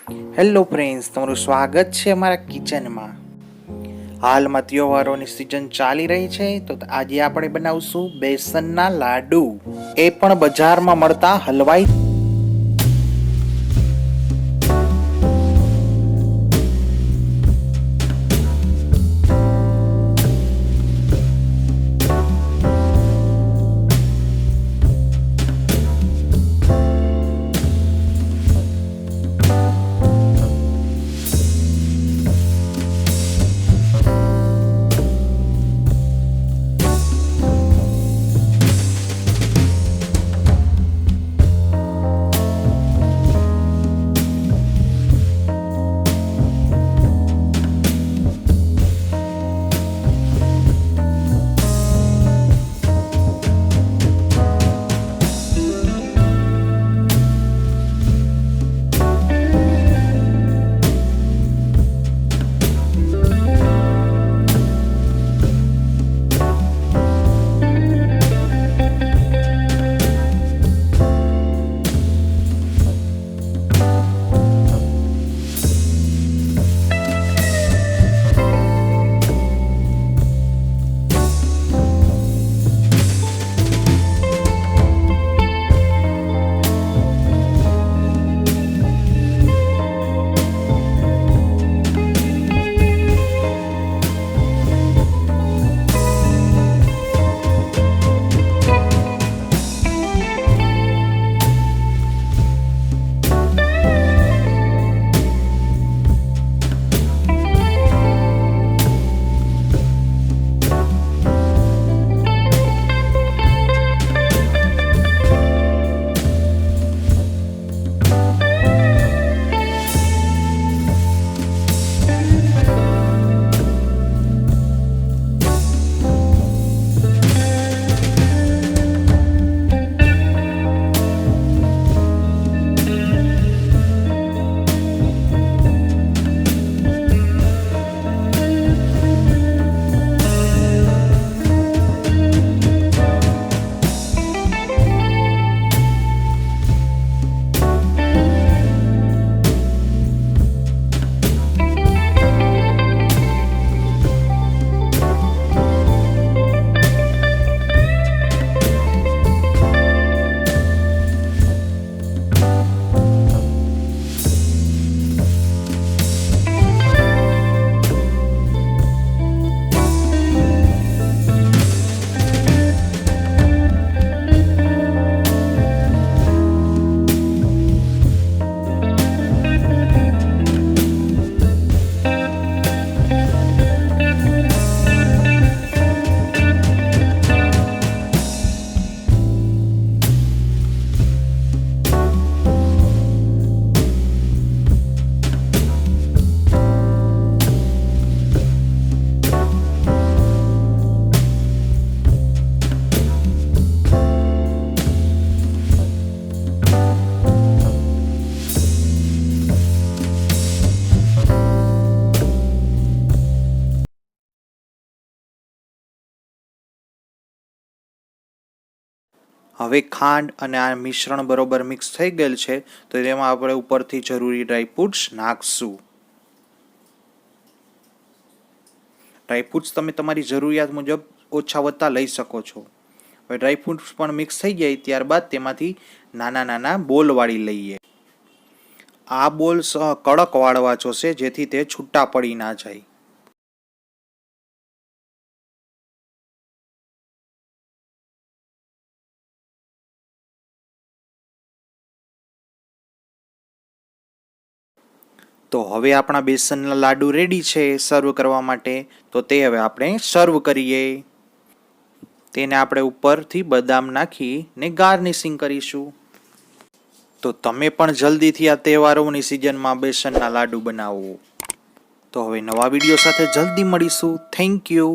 Hello friends, તમારું સ્વાગત છે અમારા કિચનમાં। હાલમાં તહેવારોની સિઝન ચાલી રહી છે, તો આજે આપણે બનાવશું બેસનના લાડુ, એ પણ બજારમાં મળતા હલવાઈ। હવે ખાંડ અને આ મિશ્રણ બરોબર મિક્સ થઈ ગયેલ છે, તો તેમાં આપણે ઉપરથી જરૂરી ડ્રાયફ્રૂટ્સ નાખશું। ડ્રાયફ્રૂટ્સ તમે તમારી જરૂરિયાત મુજબ ઓછા વધતા લઈ શકો છો। હવે ડ્રાયફ્રૂટ્સ પણ મિક્સ થઈ જાય ત્યારબાદ તેમાંથી નાના નાના બોલ વાળી લઈએ। આ બોલ કડક વાળવા જોશે, જેથી તે છૂટા પડી ના જાય। તો હવે આપણા બેસનના લાડુ રેડી છે સર્વ કરવા માટે। તો તે હવે આપણે સર્વ કરીએ। તેને આપણે ઉપરથી બદામ નાખીને ગાર્નિશિંગ કરીશું। તો તમે પણ જલ્દીથી આ તહેવારોની સિઝનમાં બેસનના લાડુ બનાવો। તો હવે નવા વિડીયો સાથે જલ્દી મળીશું। Thank you.